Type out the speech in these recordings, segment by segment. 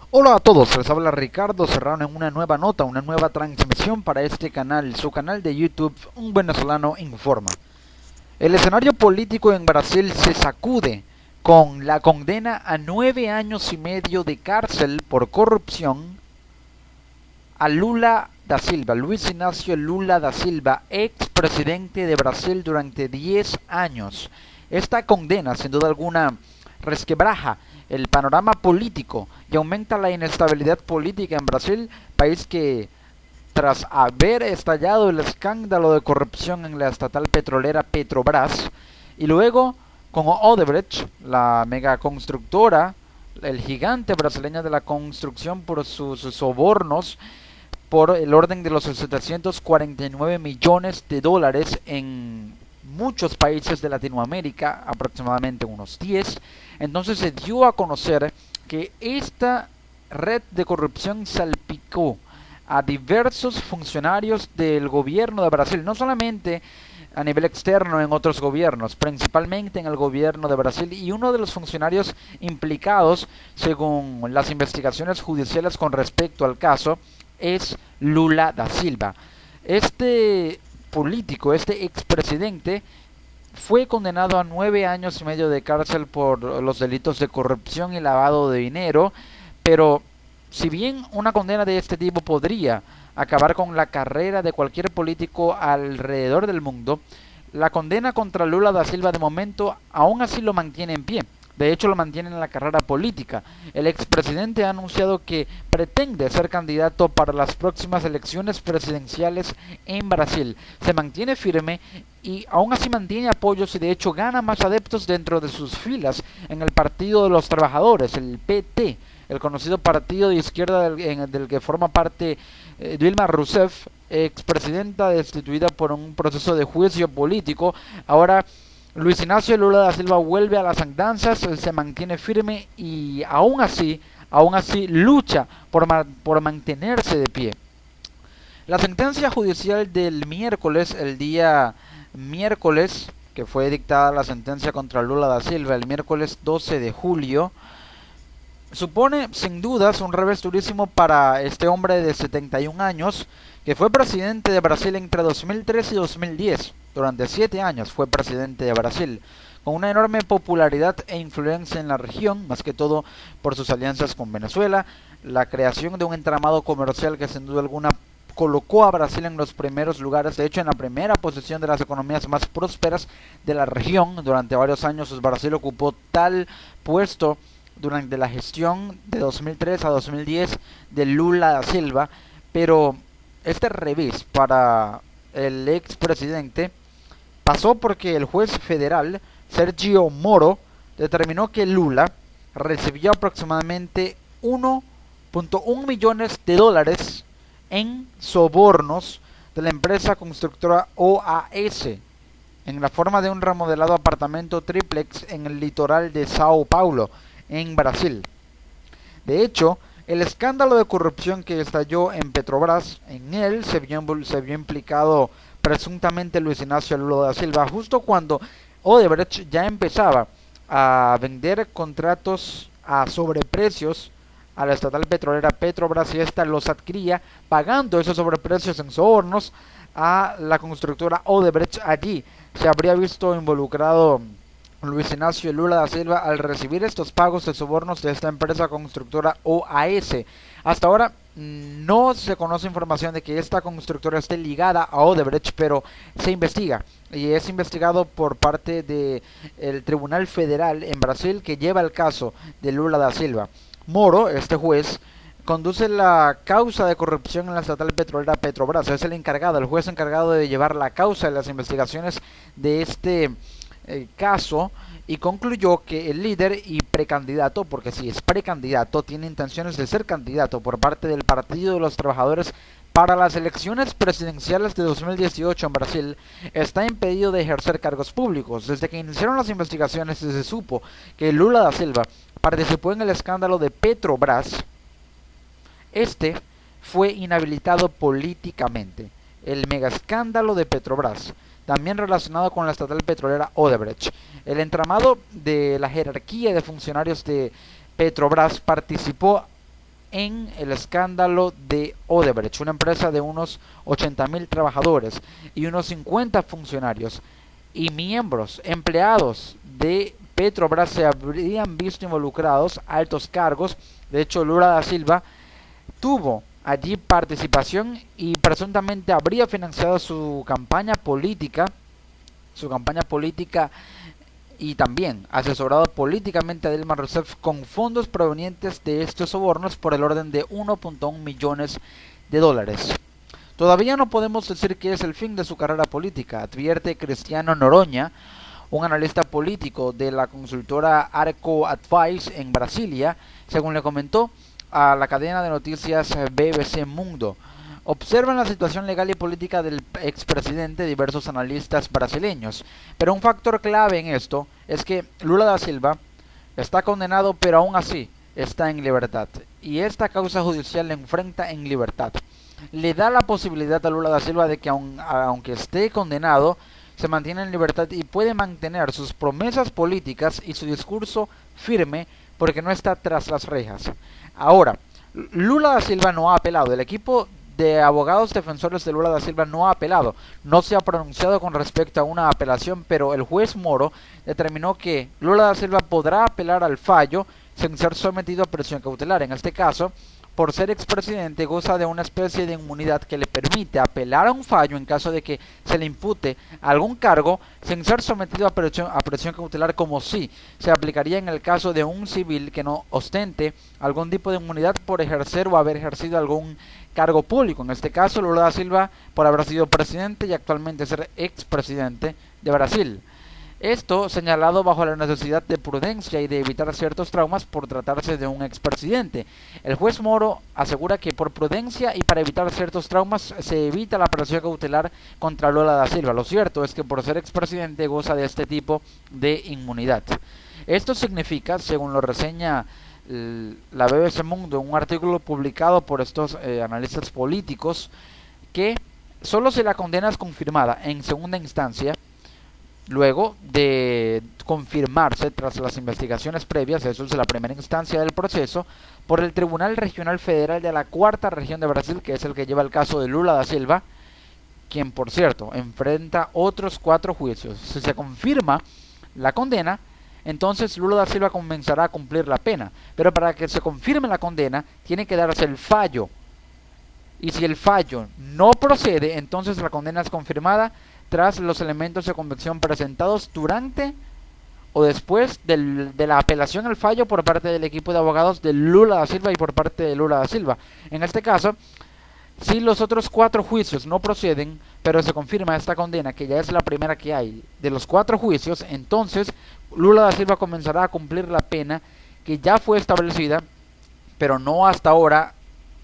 Hola a todos, les habla Ricardo Serrano en una nueva nota, una nueva transmisión para este canal, su canal de YouTube, Un Venezolano Informa. El escenario político en Brasil se sacude con la condena a 9 años y medio de cárcel por corrupción a Lula da Silva, Luis Ignacio Lula da Silva, ex presidente de Brasil durante 10 años. Esta condena, sin duda alguna, resquebraja el panorama político y aumenta la inestabilidad política en Brasil, país que tras haber estallado el escándalo de corrupción en la estatal petrolera Petrobras y luego con Odebrecht, la megaconstructora, el gigante brasileño de la construcción por sus sobornos por el orden de los 749 millones de dólares en muchos países de Latinoamérica, aproximadamente unos 10. Entonces se dio a conocer que esta red de corrupción salpicó a diversos funcionarios del gobierno de Brasil, no solamente a nivel externo en otros gobiernos, principalmente en el gobierno de Brasil, y uno de los funcionarios implicados, según las investigaciones judiciales con respecto al caso, es Lula da Silva. Este político, este expresidente, fue condenado a 9 años y medio de cárcel por los delitos de corrupción y lavado de dinero, pero si bien una condena de este tipo podría acabar con la carrera de cualquier político alrededor del mundo, la condena contra Lula da Silva de momento aún así lo mantiene en pie. De hecho, lo mantiene en la carrera política. El expresidente ha anunciado que pretende ser candidato para las próximas elecciones presidenciales en Brasil. Se mantiene firme y aún así mantiene apoyos y de hecho gana más adeptos dentro de sus filas en el Partido de los Trabajadores, el PT, el conocido partido de izquierda del que forma parte Dilma Rousseff, expresidenta destituida por un proceso de juicio político. Ahora Luis Ignacio Lula da Silva vuelve a las andanzas, se mantiene firme y aún así lucha por mantenerse de pie. La sentencia judicial del miércoles, el día miércoles, que fue dictada la sentencia contra Lula da Silva el miércoles 12 de julio, supone sin dudas un revés durísimo para este hombre de 71 años que fue presidente de Brasil entre 2003 y 2010. Durante 7 años fue presidente de Brasil, con una enorme popularidad e influencia en la región, más que todo por sus alianzas con Venezuela, la creación de un entramado comercial que sin duda alguna colocó a Brasil en los primeros lugares, de hecho en la primera posición de las economías más prósperas de la región. Durante varios años Brasil ocupó tal puesto durante la gestión de 2003 a 2010 de Lula da Silva, pero este revés para el expresidente pasó porque el juez federal Sergio Moro determinó que Lula recibió aproximadamente 1.1 millones de dólares en sobornos de la empresa constructora OAS en la forma de un remodelado apartamento triplex en el litoral de Sao Paulo, en Brasil. De hecho, el escándalo de corrupción que estalló en Petrobras, en él se vio implicado presuntamente Luis Ignacio Lula da Silva, justo cuando Odebrecht ya empezaba a vender contratos a sobreprecios a la estatal petrolera Petrobras y esta los adquiría pagando esos sobreprecios en sobornos a la constructora Odebrecht. Allí se habría visto involucrado Luis Ignacio Lula da Silva al recibir estos pagos de sobornos de esta empresa constructora OAS. Hasta ahora no se conoce información de que esta constructora esté ligada a Odebrecht, pero se investiga y es investigado por parte del Tribunal Federal en Brasil que lleva el caso de Lula da Silva. Moro, este juez, conduce la causa de corrupción en la estatal petrolera Petrobras. Es el juez encargado de llevar la causa de las investigaciones de este caso, y concluyó que el líder y precandidato, porque si es precandidato, tiene intenciones de ser candidato por parte del Partido de los Trabajadores para las elecciones presidenciales de 2018 en Brasil, está impedido de ejercer cargos públicos. Desde que iniciaron las investigaciones se supo que Lula da Silva participó en el escándalo de Petrobras. Este fue inhabilitado políticamente. El mega escándalo de Petrobras, también relacionado con la estatal petrolera Odebrecht. El entramado de la jerarquía de funcionarios de Petrobras participó en el escándalo de Odebrecht, una empresa de unos 80.000 trabajadores y unos 50 funcionarios y miembros, empleados de Petrobras se habrían visto involucrados altos cargos. De hecho, Lula da Silva tuvo allí participación y presuntamente habría financiado su campaña política y también asesorado políticamente a Dilma Rousseff con fondos provenientes de estos sobornos por el orden de 1.1 millones de dólares. Todavía no podemos decir que es el fin de su carrera política, advierte Cristiano Noronha, un analista político de la consultora Arco Advice en Brasilia, según le comentó a la cadena de noticias BBC Mundo. Observan la situación legal y política del expresidente diversos analistas brasileños, pero un factor clave en esto es que Lula da Silva está condenado, pero aún así está en libertad, y esta causa judicial le enfrenta en libertad. Le da la posibilidad a Lula da Silva de que aunque esté condenado, se mantiene en libertad y puede mantener sus promesas políticas y su discurso firme porque no está tras las rejas. Ahora, Lula da Silva no ha apelado. El equipo de abogados defensores de Lula da Silva no ha apelado. No se ha pronunciado con respecto a una apelación, pero el juez Moro determinó que Lula da Silva podrá apelar al fallo sin ser sometido a prisión cautelar. En este caso, por ser expresidente, goza de una especie de inmunidad que le permite apelar a un fallo en caso de que se le impute algún cargo sin ser sometido a presión cautelar, como si se aplicaría en el caso de un civil que no ostente algún tipo de inmunidad por ejercer o haber ejercido algún cargo público. En este caso, Lula da Silva por haber sido presidente y actualmente ser expresidente de Brasil. Esto señalado bajo la necesidad de prudencia y de evitar ciertos traumas por tratarse de un expresidente. El juez Moro asegura que por prudencia y para evitar ciertos traumas se evita la presión cautelar contra Lula da Silva. Lo cierto es que por ser expresidente goza de este tipo de inmunidad. Esto significa, según lo reseña la BBC Mundo en un artículo publicado por estos analistas políticos, que solo si la condena es confirmada en segunda instancia, luego de confirmarse tras las investigaciones previas, eso es la primera instancia del proceso, por el Tribunal Regional Federal de la Cuarta Región de Brasil, que es el que lleva el caso de Lula da Silva, quien por cierto enfrenta otros 4 juicios. Si se confirma la condena, entonces Lula da Silva comenzará a cumplir la pena, pero para que se confirme la condena tiene que darse el fallo, y si el fallo no procede, entonces la condena es confirmada tras los elementos de convicción presentados durante o después de la apelación al fallo por parte del equipo de abogados de Lula da Silva y por parte de Lula da Silva. En este caso, si los otros 4 juicios no proceden, pero se confirma esta condena, que ya es la primera que hay de los 4 juicios, entonces Lula da Silva comenzará a cumplir la pena que ya fue establecida, pero no hasta ahora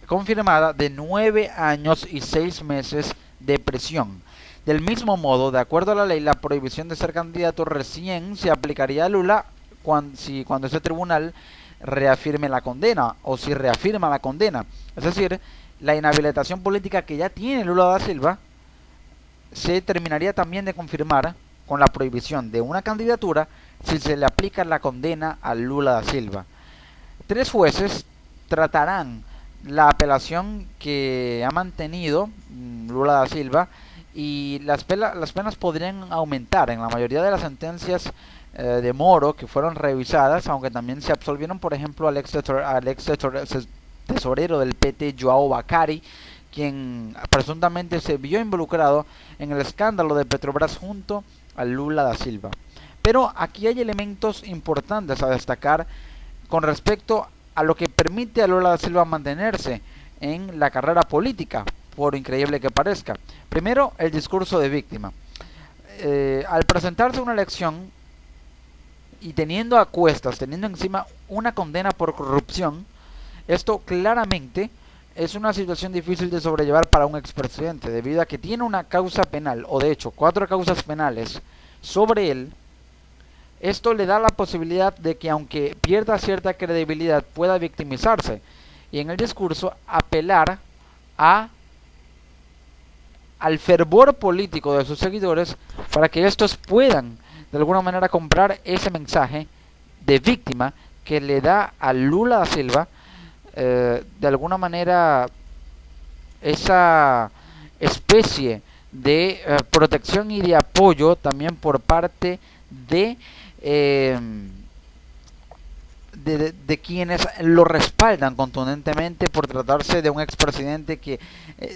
confirmada, de 9 años y 6 meses de prisión. Del mismo modo, de acuerdo a la ley, la prohibición de ser candidato recién se aplicaría a Lula cuando ese tribunal reafirme la condena o si reafirma la condena. Es decir, la inhabilitación política que ya tiene Lula da Silva se terminaría también de confirmar con la prohibición de una candidatura si se le aplica la condena a Lula da Silva. 3 jueces tratarán la apelación que ha mantenido Lula da Silva, y las penas podrían aumentar en la mayoría de las sentencias de Moro que fueron revisadas, aunque también se absolvieron, por ejemplo, al ex tesorero del PT, João Bacari, quien presuntamente se vio involucrado en el escándalo de Petrobras junto a Lula da Silva. Pero aquí hay elementos importantes a destacar con respecto a lo que permite a Lula da Silva mantenerse en la carrera política, por increíble que parezca. Primero, el discurso de víctima. Al presentarse una elección y teniendo a cuestas, teniendo encima una condena por corrupción, esto claramente es una situación difícil de sobrellevar para un expresidente, debido a que tiene una causa penal, o de hecho 4 causas penales sobre él. Esto le da la posibilidad de que, aunque pierda cierta credibilidad, pueda victimizarse y en el discurso apelar al fervor político de sus seguidores para que estos puedan de alguna manera comprar ese mensaje de víctima que le da a Lula da Silva, de alguna manera esa especie de protección y de apoyo también por parte de, eh, de quienes lo respaldan contundentemente por tratarse de un expresidente que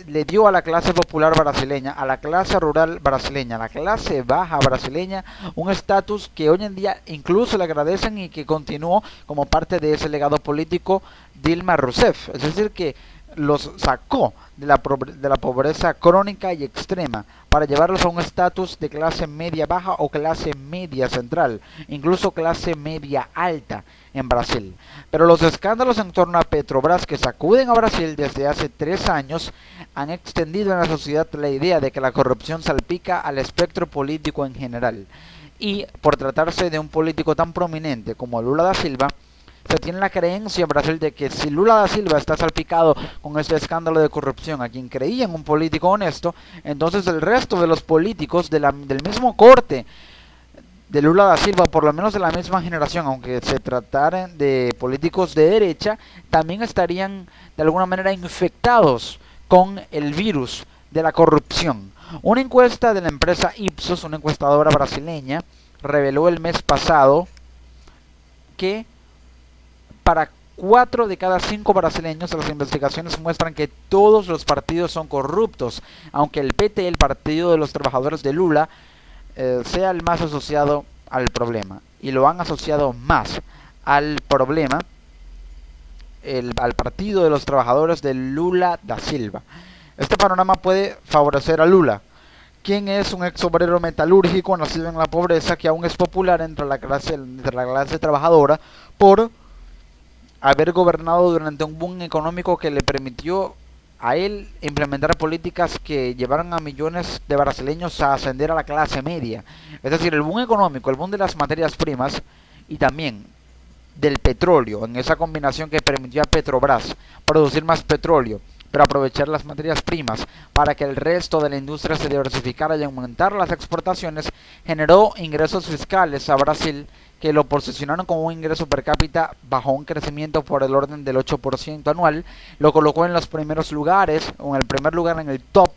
le dio a la clase popular brasileña, a la clase rural brasileña, a la clase baja brasileña, un estatus que hoy en día incluso le agradecen y que continuó como parte de ese legado político Dilma Rousseff. Es decir, que los sacó de la pobreza crónica y extrema para llevarlos a un estatus de clase media baja o clase media central, incluso clase media alta en Brasil. Pero los escándalos en torno a Petrobras que sacuden a Brasil desde hace 3 años han extendido en la sociedad la idea de que la corrupción salpica al espectro político en general. Y por tratarse de un político tan prominente como Lula da Silva, se tiene la creencia en Brasil de que si Lula da Silva está salpicado con este escándalo de corrupción, a quien creía en un político honesto, entonces el resto de los políticos del mismo corte de Lula da Silva, por lo menos de la misma generación, aunque se trataran de políticos de derecha, también estarían de alguna manera infectados con el virus de la corrupción. Una encuesta de la empresa Ipsos, una encuestadora brasileña, reveló el mes pasado que para 4 de cada 5 brasileños, las investigaciones muestran que todos los partidos son corruptos, aunque el PT, el Partido de los Trabajadores de Lula, sea el más asociado al problema. Y lo han asociado más al problema, al Partido de los Trabajadores de Lula da Silva. Este panorama puede favorecer a Lula, quien es un ex obrero metalúrgico nacido en la pobreza, que aún es popular entre la clase trabajadora por haber gobernado durante un boom económico que le permitió a él implementar políticas que llevaron a millones de brasileños a ascender a la clase media. Es decir, el boom económico, el boom de las materias primas y también del petróleo, en esa combinación que permitió a Petrobras producir más petróleo, pero aprovechar las materias primas para que el resto de la industria se diversificara y aumentar las exportaciones, generó ingresos fiscales a Brasil que lo posicionaron como un ingreso per cápita bajo un crecimiento por el orden del 8% anual, lo colocó en los primeros lugares, o en el primer lugar en el top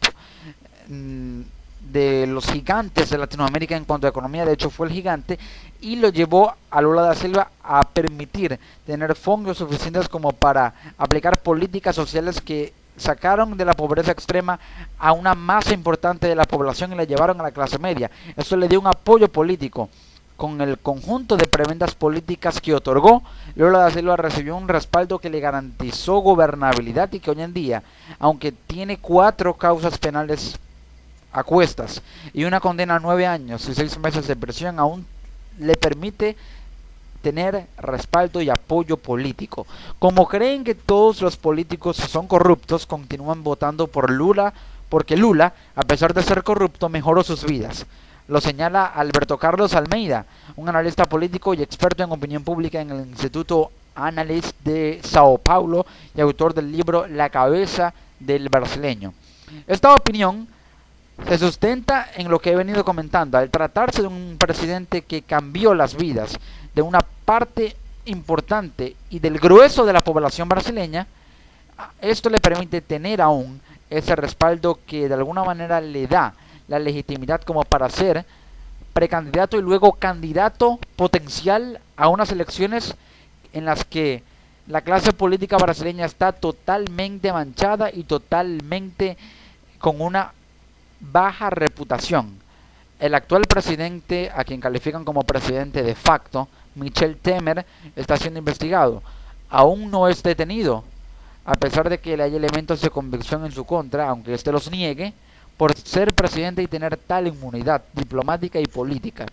de los gigantes de Latinoamérica en cuanto a economía. De hecho fue el gigante, y lo llevó a Lula da Silva a permitir tener fondos suficientes como para aplicar políticas sociales que sacaron de la pobreza extrema a una masa importante de la población y la llevaron a la clase media. Eso le dio un apoyo político. Con el conjunto de prebendas políticas que otorgó, Lula da Silva recibió un respaldo que le garantizó gobernabilidad y que hoy en día, aunque tiene 4 causas penales a cuestas y una condena a 9 años y 6 meses de prisión, aún le permite tener respaldo y apoyo político. Como creen que todos los políticos son corruptos, continúan votando por Lula, porque Lula, a pesar de ser corrupto, mejoró sus vidas. Lo señala Alberto Carlos Almeida, un analista político y experto en opinión pública en el Instituto Analyst de Sao Paulo y autor del libro La cabeza del brasileño. Esta opinión se sustenta en lo que he venido comentando. Al tratarse de un presidente que cambió las vidas de una parte importante y del grueso de la población brasileña, esto le permite tener aún ese respaldo que de alguna manera le da la legitimidad como para ser precandidato y luego candidato potencial a unas elecciones en las que la clase política brasileña está totalmente manchada y totalmente con una baja reputación. El actual presidente, a quien califican como presidente de facto, Michel Temer, está siendo investigado. Aún no es detenido, a pesar de que hay elementos de convicción en su contra, aunque éste los niegue, por ser presidente y tener tal inmunidad diplomática y política.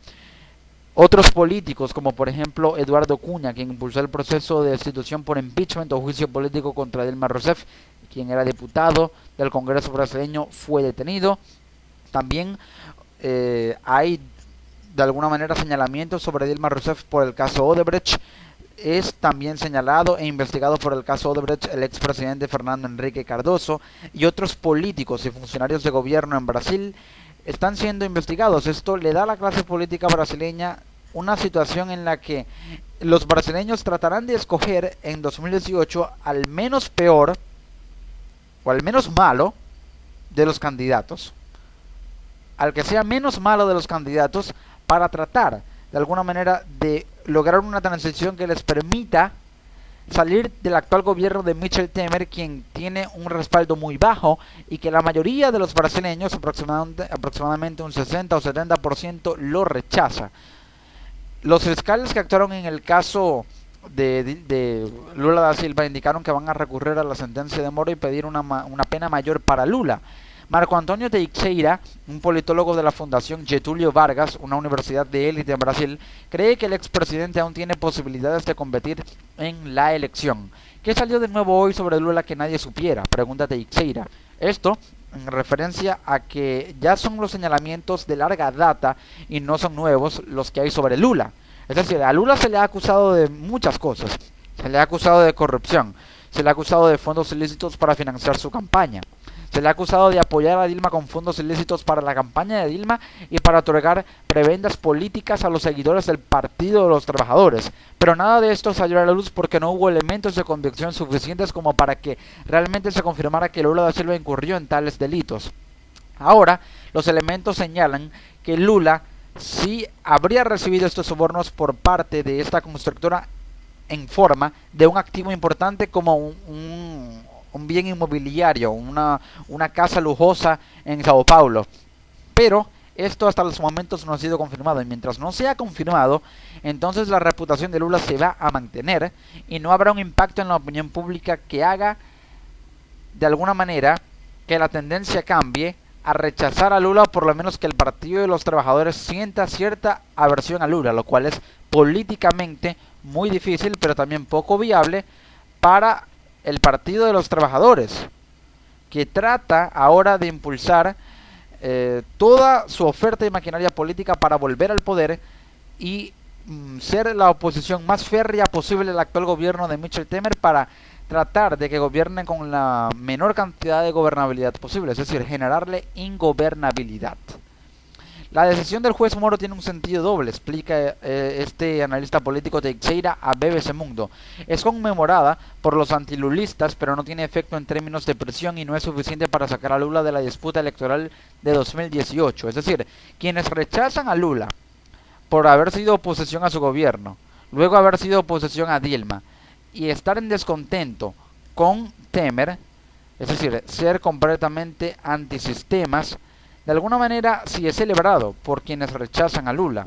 Otros políticos, como por ejemplo Eduardo Cunha, quien impulsó el proceso de destitución por impeachment o juicio político contra Dilma Rousseff, quien era diputado del Congreso brasileño, fue detenido. También hay de alguna manera señalamientos sobre Dilma Rousseff por el caso Odebrecht. Es también señalado e investigado por el caso Odebrecht el expresidente Fernando Henrique Cardoso, y otros políticos y funcionarios de gobierno en Brasil están siendo investigados. Esto le da a la clase política brasileña una situación en la que los brasileños tratarán de escoger en 2018 al menos peor o al menos malo de los candidatos, al que sea menos malo de los candidatos, para tratar de alguna manera de lograr una transición que les permita salir del actual gobierno de Michel Temer, quien tiene un respaldo muy bajo y que la mayoría de los brasileños, aproximadamente un 60 o 70%, lo rechaza. Los fiscales que actuaron en el caso de Lula da Silva indicaron que van a recurrir a la sentencia de Moro y pedir una pena mayor para Lula. Marco Antonio Teixeira, un politólogo de la Fundación Getúlio Vargas, una universidad de élite en Brasil, cree que el expresidente aún tiene posibilidades de competir en la elección. ¿Qué salió de nuevo hoy sobre Lula que nadie supiera?, pregunta Teixeira. Esto en referencia a que ya son los señalamientos de larga data y no son nuevos los que hay sobre Lula. Es decir, a Lula se le ha acusado de muchas cosas. Se le ha acusado de corrupción, se le ha acusado de fondos ilícitos para financiar su campaña. Se le ha acusado de apoyar a Dilma con fondos ilícitos para la campaña de Dilma y para otorgar prebendas políticas a los seguidores del Partido de los Trabajadores. Pero nada de esto salió a la luz porque no hubo elementos de convicción suficientes como para que realmente se confirmara que Lula da Silva incurrió en tales delitos. Ahora, los elementos señalan que Lula sí habría recibido estos sobornos por parte de esta constructora en forma de un activo importante como un bien inmobiliario, una casa lujosa en Sao Paulo. Pero esto hasta los momentos no ha sido confirmado, y mientras no sea confirmado, entonces la reputación de Lula se va a mantener y no habrá un impacto en la opinión pública que haga de alguna manera que la tendencia cambie a rechazar a Lula, o por lo menos que el Partido de los Trabajadores sienta cierta aversión a Lula, lo cual es políticamente muy difícil, pero también poco viable para el Partido de los Trabajadores, que trata ahora de impulsar toda su oferta y maquinaria política para volver al poder y ser la oposición más férrea posible al actual gobierno de Michel Temer, para tratar de que gobiernen con la menor cantidad de gobernabilidad posible, es decir, generarle ingobernabilidad. La decisión del juez Moro tiene un sentido doble, explica este analista político Teixeira a BBC Mundo. Es conmemorada por los antilulistas, pero no tiene efecto en términos de presión y no es suficiente para sacar a Lula de la disputa electoral de 2018. Es decir, quienes rechazan a Lula por haber sido oposición a su gobierno, luego haber sido oposición a Dilma y estar en descontento con Temer, es decir, ser completamente antisistemas, de alguna manera sí es celebrado por quienes rechazan a Lula,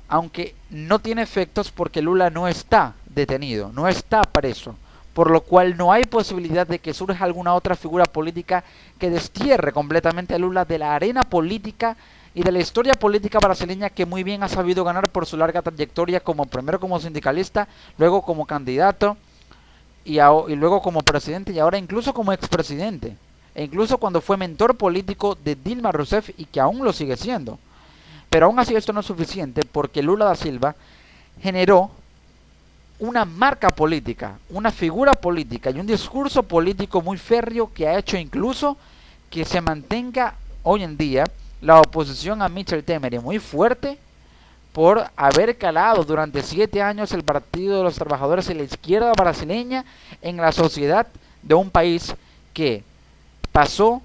aunque no tiene efectos porque Lula no está detenido, no está preso, por lo cual no hay posibilidad de que surja alguna otra figura política que destierre completamente a Lula de la arena política y de la historia política brasileña, que muy bien ha sabido ganar por su larga trayectoria, como primero como sindicalista, luego como candidato y luego como presidente y ahora incluso como expresidente. E incluso cuando fue mentor político de Dilma Rousseff, y que aún lo sigue siendo. Pero aún así esto no es suficiente, porque Lula da Silva generó una marca política, una figura política y un discurso político muy férreo, que ha hecho incluso que se mantenga hoy en día la oposición a Michel Temer, y muy fuerte, por haber calado durante 7 años el Partido de los Trabajadores y la izquierda brasileña en la sociedad de un país que pasó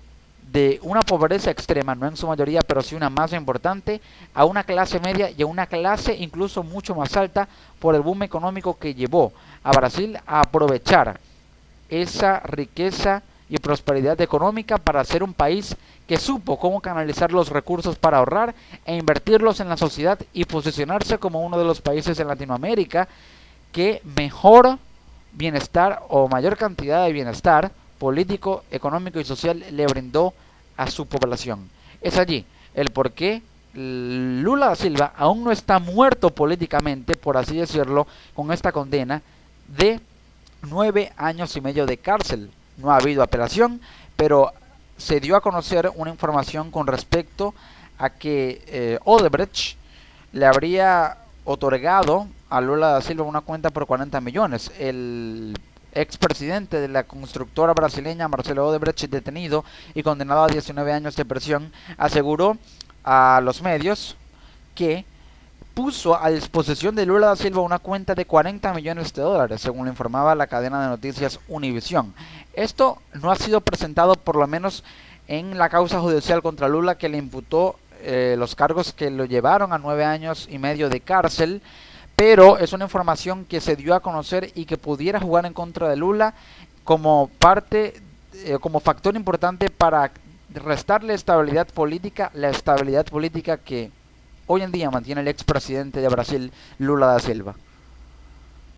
de una pobreza extrema, no en su mayoría, pero sí una masa importante, a una clase media y a una clase incluso mucho más alta, por el boom económico que llevó a Brasil a aprovechar esa riqueza y prosperidad económica para ser un país que supo cómo canalizar los recursos para ahorrar e invertirlos en la sociedad, y posicionarse como uno de los países en Latinoamérica que mejor bienestar o mayor cantidad de bienestar político, económico y social le brindó a su población. Es allí el por qué Lula da Silva aún no está muerto políticamente, por así decirlo, con esta condena de 9 años y medio de cárcel. No ha habido apelación, pero se dio a conocer una información con respecto a que Odebrecht le habría otorgado a Lula da Silva una cuenta por 40 millones. El expresidente de la constructora brasileña, Marcelo Odebrecht, detenido y condenado a 19 años de prisión, aseguró a los medios que puso a disposición de Lula da Silva una cuenta de 40 millones de dólares, según lo informaba la cadena de noticias Univisión. Esto no ha sido presentado, por lo menos en la causa judicial contra Lula, que le imputó los cargos que lo llevaron a 9 años y medio de cárcel, pero es una información que se dio a conocer y que pudiera jugar en contra de Lula como como factor importante para restarle estabilidad política, la estabilidad política que hoy en día mantiene el expresidente de Brasil, Lula da Silva.